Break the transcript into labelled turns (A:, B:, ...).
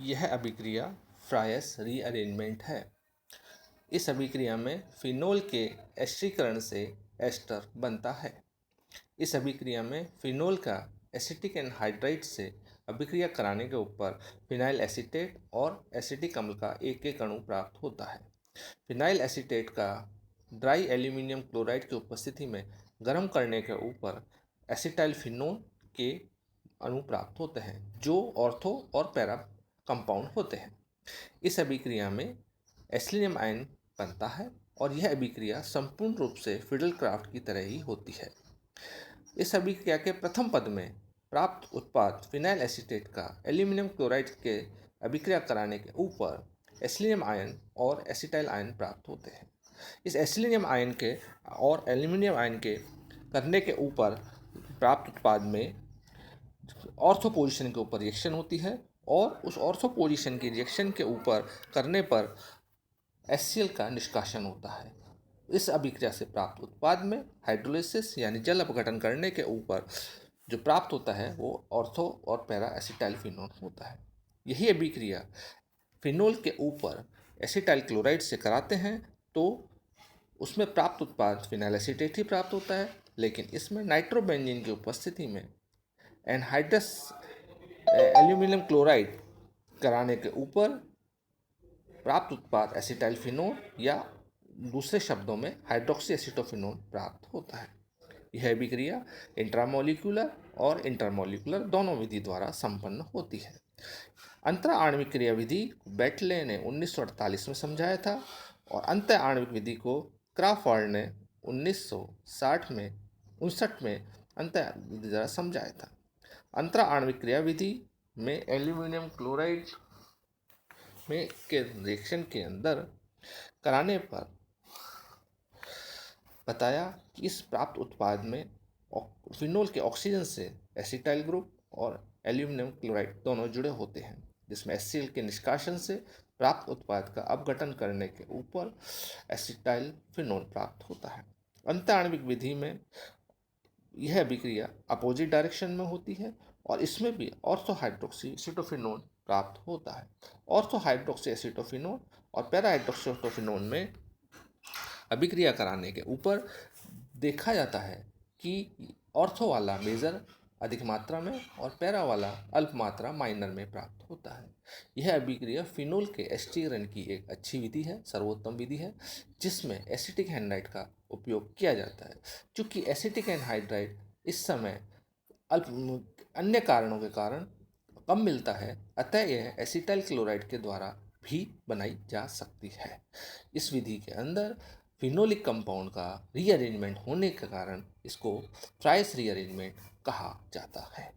A: यह अभिक्रिया fries rearrangement है। इस अभिक्रिया में फिनोल के एस्टरीकरण से एस्टर बनता है। इस अभिक्रिया में फिनोल का एसिटिक एनहाइड्राइड से अभिक्रिया कराने के ऊपर फिनाइल एसीटेट और एसिटिक अम्ल का एक एक अणु प्राप्त होता है। फिनाइल एसीटेट का ड्राई एल्यूमिनियम क्लोराइड की उपस्थिति में गर्म करने के ऊपर एसिटाइल फिनोल के अणु प्राप्त होते हैं जो ऑर्थो और पैरा कंपाउंड होते हैं। इस अभिक्रिया में एसिलियम आयन बनता है और यह अभिक्रिया संपूर्ण रूप से फिडलक्राफ्ट की तरह ही होती है। इस अभिक्रिया के प्रथम पद में प्राप्त उत्पाद फिनाइल एसीटेट का एल्यूमिनियम क्लोराइड के अभिक्रिया कराने के ऊपर एसिलियम आयन और एसिटाइल आयन प्राप्त होते हैं। इस एसिलियम आयन के और एल्यूमिनियम आयन के करने के ऊपर प्राप्त उत्पाद में ऑर्थो पोजीशन के ऊपर रिएक्शन होती है और उस ऑर्थो पोजीशन की रिएक्शन के ऊपर करने पर HCl का निष्कासन होता है। इस अभिक्रिया से प्राप्त उत्पाद में हाइड्रोलिसिस यानी जल अपघटन करने के ऊपर जो प्राप्त होता है वो ऑर्थो और पैरा एसिटाइल फिनोल होता है। यही अभिक्रिया फिनोल के ऊपर एसिटाइल क्लोराइड से कराते हैं तो उसमें प्राप्त उत्पाद फिनाइल एसीटेट ही प्राप्त होता है, लेकिन इसमें नाइट्रोबेंजीन की उपस्थिति में एनहाइड्रस एल्यूमिनियम क्लोराइड कराने के ऊपर प्राप्त उत्पाद एसिटाइल फिनोल या दूसरे शब्दों में हाइड्रोक्सी एसिटोफिनोल प्राप्त होता है। यह अभिक्रिया इंट्रामोलिकुलर और इंटरमोलिकुलर दोनों विधि द्वारा संपन्न होती है। अंतरा आणविक क्रिया विधि बेटले ने 1948 में समझाया था और अंत आणविक विधि को क्राफर्ड ने 1959 में अंत विधि द्वारा समझाया था। अंतरा आणविक क्रिया विधि में एल्यूमिनियम क्लोराइड में के रिएक्शन के अंदर कराने पर बताया कि इस प्राप्त उत्पाद में फिनोल के ऑक्सीजन से एसिटाइल ग्रुप और एल्यूमिनियम क्लोराइड दोनों जुड़े होते हैं, जिसमें HCl के निष्कासन से प्राप्त उत्पाद का अपघटन करने के ऊपर एसिटाइल फिनोल प्राप्त होता है। अंत आणविक विधि में यह अभिक्रिया अपोजिट डायरेक्शन में होती है और इसमें भी ऑर्थो हाइड्रोक्सी एसिटोफिनोल प्राप्त होता है। ऑर्थो हाइड्रोक्सी एसिटोफिनोल और पैरा हाइड्रोक्सी एसिटोफिनोल में अभिक्रिया कराने के ऊपर देखा जाता है कि ऑर्थो वाला मेजर अधिक मात्रा में और पैरा वाला अल्प मात्रा माइनर में प्राप्त होता है। यह अभिक्रिया फिनोल के एस्टरीकरण की एक अच्छी विधि है, सर्वोत्तम विधि है, जिसमें एसिटिक एनहाइड्राइड का उपयोग किया जाता है। चूँकि एसिटिक एनहाइड्राइड इस समय अल्प अन्य कारणों के कारण कम मिलता है, अतः यह एसिटाइल क्लोराइड के द्वारा भी बनाई जा सकती है। इस विधि के अंदर फिनोलिक कंपाउंड का रीअरेंजमेंट होने के कारण इसको फ्रायस रीअरेंजमेंट कहा जाता है।